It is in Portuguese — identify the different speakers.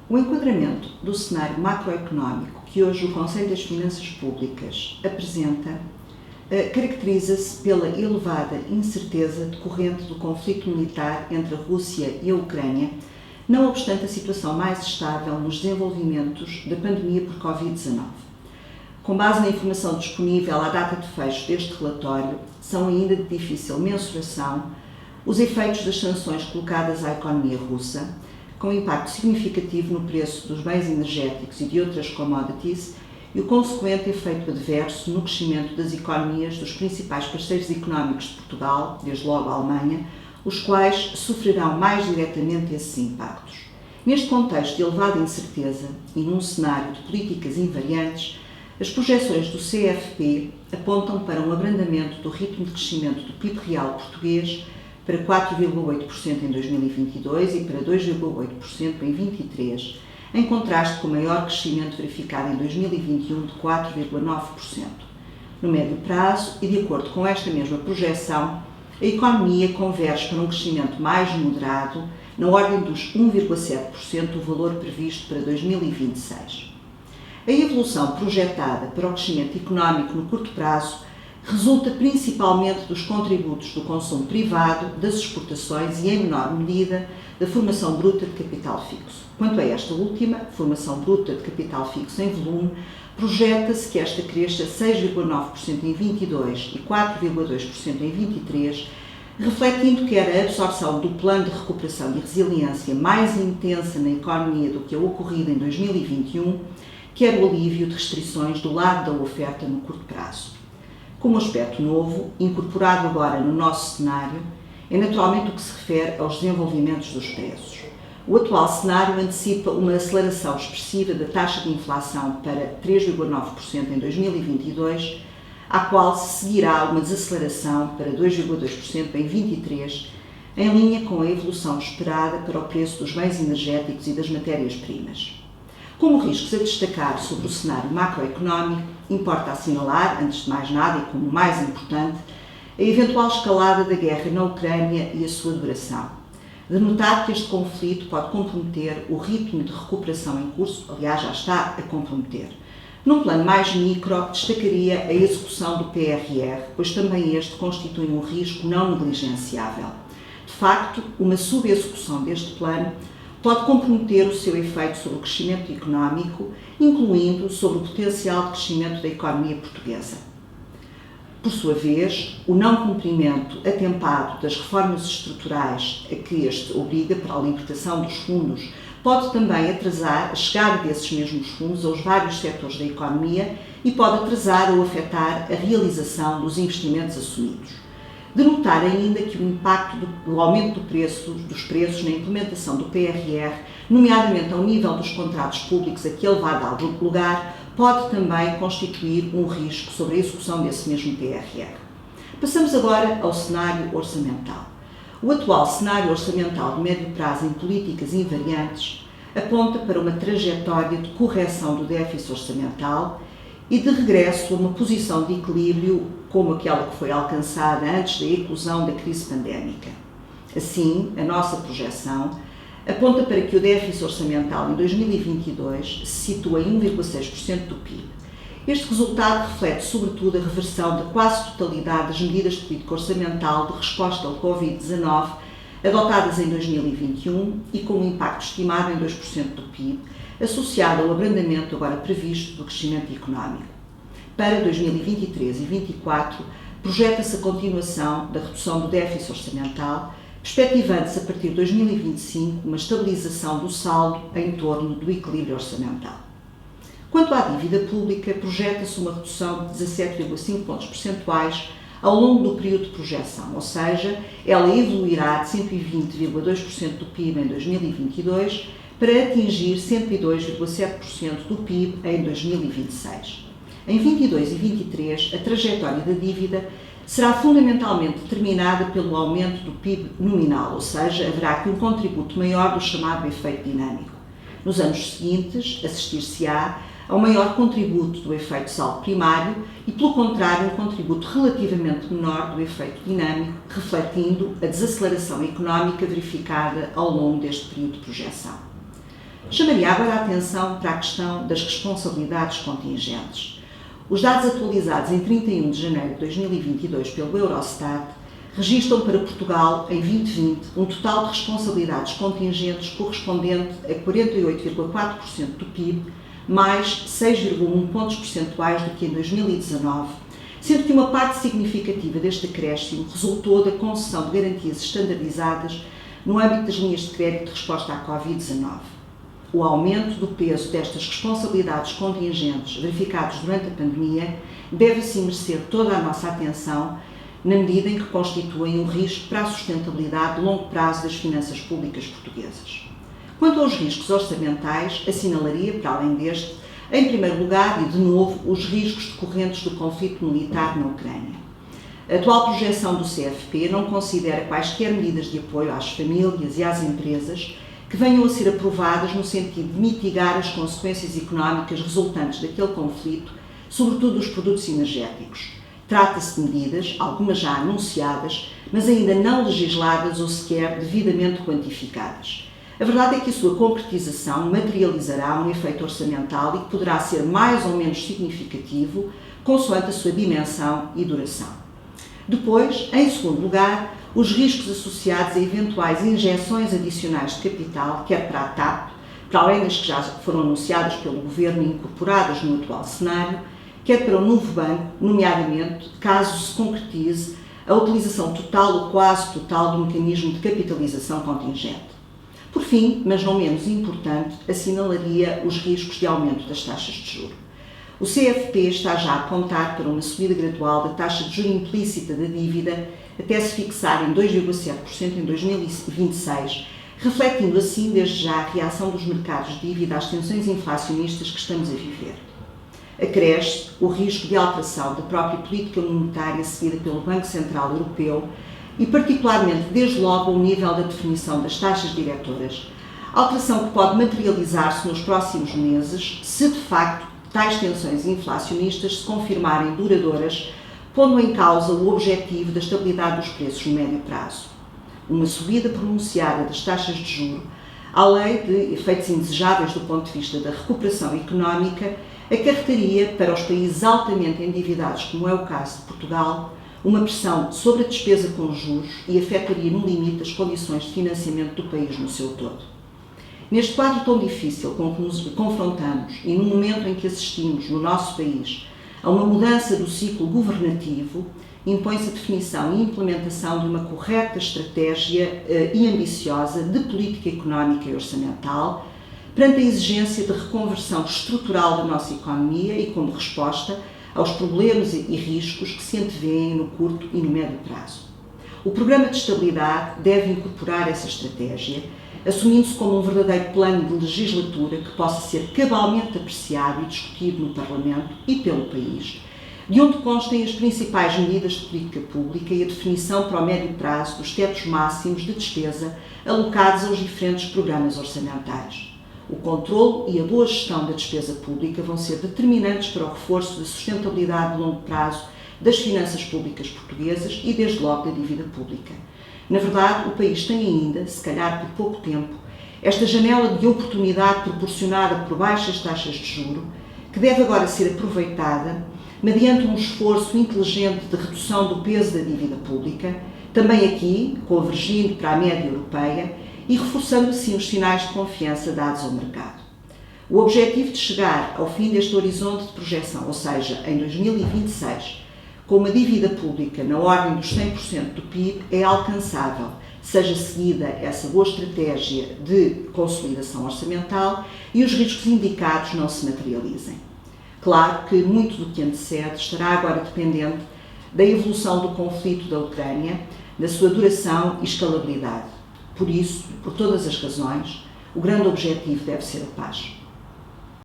Speaker 1: O enquadramento do cenário macroeconómico que hoje o Conselho das Finanças Públicas apresenta caracteriza-se pela elevada incerteza decorrente do conflito militar entre a Rússia e a Ucrânia, não obstante a situação mais estável nos desenvolvimentos da pandemia por Covid-19. Com base na informação disponível à data de fecho deste relatório, são ainda de difícil mensuração os efeitos das sanções colocadas à economia russa, com impacto significativo no preço dos bens energéticos e de outras commodities, e o consequente efeito adverso no crescimento das economias dos principais parceiros económicos de Portugal, desde logo a Alemanha, os quais sofrerão mais diretamente esses impactos. Neste contexto de elevada incerteza e num cenário de políticas invariantes, as projeções do CFP apontam para um abrandamento do ritmo de crescimento do PIB real português para 4,8% em 2022 e para 2,8% em 2023, em contraste com o maior crescimento verificado em 2021 de 4,9%. No médio prazo, e de acordo com esta mesma projeção, a economia converge para um crescimento mais moderado, na ordem dos 1,7% do valor previsto para 2026. A evolução projetada para o crescimento económico no curto prazo resulta principalmente dos contributos do consumo privado, das exportações e, em menor medida, da formação bruta de capital fixo. Quanto a esta última, formação bruta de capital fixo em volume, projeta-se que esta cresça 6,9% em 22 e 4,2% em 23, refletindo quer a absorção do plano de recuperação e resiliência mais intensa na economia do que a ocorrida em 2021, quer o alívio de restrições do lado da oferta no curto prazo. Como aspecto novo, incorporado agora no nosso cenário, é naturalmente o que se refere aos desenvolvimentos dos preços. O atual cenário antecipa uma aceleração expressiva da taxa de inflação para 3,9% em 2022, à qual se seguirá uma desaceleração para 2,2% em 2023, em linha com a evolução esperada para o preço dos bens energéticos e das matérias-primas. Como riscos a destacar sobre o cenário macroeconómico, importa assinalar, antes de mais nada e como o mais importante, a eventual escalada da guerra na Ucrânia e a sua duração. De notar que este conflito pode comprometer o ritmo de recuperação em curso, aliás, já está a comprometer. Num plano mais micro, destacaria a execução do PRR, pois também este constitui um risco não negligenciável. De facto, uma subexecução deste plano pode comprometer o seu efeito sobre o crescimento económico, incluindo sobre o potencial de crescimento da economia portuguesa. Por sua vez, o não cumprimento atempado das reformas estruturais a que este obriga para a libertação dos fundos pode também atrasar a chegada desses mesmos fundos aos vários setores da economia e pode atrasar ou afetar a realização dos investimentos assumidos. De notar ainda que o impacto do aumento dos preços na implementação do PRR, nomeadamente ao nível dos contratos públicos a que ele vai dar lugar, pode também constituir um risco sobre a execução desse mesmo PRR. Passamos agora ao cenário orçamental. O atual cenário orçamental de médio prazo em políticas invariantes aponta para uma trajetória de correção do déficit orçamental e de regresso a uma posição de equilíbrio como aquela que foi alcançada antes da eclosão da crise pandémica. Assim, a nossa projeção aponta para que o déficit orçamental em 2022 se situa em 1,6% do PIB. Este resultado reflete, sobretudo, a reversão da quase totalidade das medidas de política orçamental de resposta ao Covid-19 adotadas em 2021 e com um impacto estimado em 2% do PIB, associado ao abrandamento agora previsto do crescimento económico. Para 2023 e 2024, projeta-se a continuação da redução do déficit orçamental, perspectivando-se a partir de 2025 uma estabilização do saldo em torno do equilíbrio orçamental. Quanto à dívida pública, projeta-se uma redução de 17,5 pontos percentuais ao longo do período de projeção, ou seja, ela evoluirá de 120,2% do PIB em 2022 para atingir 102,7% do PIB em 2026. Em 22 e 23, a trajetória da dívida será fundamentalmente determinada pelo aumento do PIB nominal, ou seja, haverá aqui um contributo maior do chamado efeito dinâmico. Nos anos seguintes, assistir-se-á a um maior contributo do efeito saldo primário e, pelo contrário, um contributo relativamente menor do efeito dinâmico, refletindo a desaceleração económica verificada ao longo deste período de projeção. Chamaria agora a atenção para a questão das responsabilidades contingentes. Os dados atualizados em 31 de janeiro de 2022 pelo Eurostat registram para Portugal, em 2020, um total de responsabilidades contingentes correspondente a 48,4% do PIB, mais 6,1 pontos percentuais do que em 2019, sendo que uma parte significativa deste acréscimo resultou da concessão de garantias estandardizadas no âmbito das linhas de crédito de resposta à Covid-19. O aumento do peso destas responsabilidades contingentes verificados durante a pandemia deve assim merecer toda a nossa atenção, na medida em que constituem um risco para a sustentabilidade de longo prazo das finanças públicas portuguesas. Quanto aos riscos orçamentais, assinalaria, para além deste, em primeiro lugar e de novo, os riscos decorrentes do conflito militar na Ucrânia. A atual projeção do CFP não considera quaisquer medidas de apoio às famílias e às empresas que venham a ser aprovadas no sentido de mitigar as consequências económicas resultantes daquele conflito, sobretudo dos produtos energéticos. Trata-se de medidas, algumas já anunciadas, mas ainda não legisladas ou sequer devidamente quantificadas. A verdade é que a sua concretização materializará um efeito orçamental e que poderá ser mais ou menos significativo, consoante a sua dimensão e duração. Depois, em segundo lugar, os riscos associados a eventuais injeções adicionais de capital, quer para a TAP, para além das que já foram anunciadas pelo Governo e incorporadas no atual cenário, quer para o novo banco, nomeadamente, caso se concretize a utilização total ou quase total do mecanismo de capitalização contingente. Por fim, mas não menos importante, assinalaria os riscos de aumento das taxas de juros. O CFP está já a apontar para uma subida gradual da taxa de juros implícita da dívida até se fixar em 2,7% em 2026, refletindo assim desde já a reação dos mercados de dívida às tensões inflacionistas que estamos a viver. Acresce o risco de alteração da própria política monetária seguida pelo Banco Central Europeu e, particularmente, desde logo, o nível da definição das taxas diretoras, alteração que pode materializar-se nos próximos meses se, de facto, tais tensões inflacionistas se confirmarem duradouras, pondo em causa o objetivo da estabilidade dos preços no médio prazo. Uma subida pronunciada das taxas de juros, além de efeitos indesejáveis do ponto de vista da recuperação económica, acarretaria para os países altamente endividados, como é o caso de Portugal, uma pressão sobre a despesa com juros e afetaria no limite as condições de financiamento do país no seu todo. Neste quadro tão difícil com que nos confrontamos e no momento em que assistimos no nosso país a uma mudança do ciclo governativo, impõe-se a definição e implementação de uma correta estratégia e ambiciosa de política económica e orçamental, perante a exigência de reconversão estrutural da nossa economia e como resposta aos problemas e riscos que se antevêem no curto e no médio prazo. O Programa de Estabilidade deve incorporar essa estratégia, assumindo-se como um verdadeiro plano de legislatura que possa ser cabalmente apreciado e discutido no Parlamento e pelo país, de onde constem as principais medidas de política pública e a definição para o médio prazo dos tetos máximos de despesa alocados aos diferentes programas orçamentais. O controle e a boa gestão da despesa pública vão ser determinantes para o reforço da sustentabilidade de longo prazo das finanças públicas portuguesas e, desde logo, da dívida pública. Na verdade, o país tem ainda, se calhar por pouco tempo, esta janela de oportunidade proporcionada por baixas taxas de juros, que deve agora ser aproveitada mediante um esforço inteligente de redução do peso da dívida pública, também aqui, convergindo para a média europeia, e reforçando assim os sinais de confiança dados ao mercado. O objetivo de chegar ao fim deste horizonte de projeção, ou seja, em 2026, com uma dívida pública na ordem dos 100% do PIB, é alcançável, seja seguida essa boa estratégia de consolidação orçamental e os riscos indicados não se materializem. Claro que muito do que antecede estará agora dependente da evolução do conflito da Ucrânia, da sua duração e escalabilidade. Por isso, por todas as razões, o grande objetivo deve ser a paz.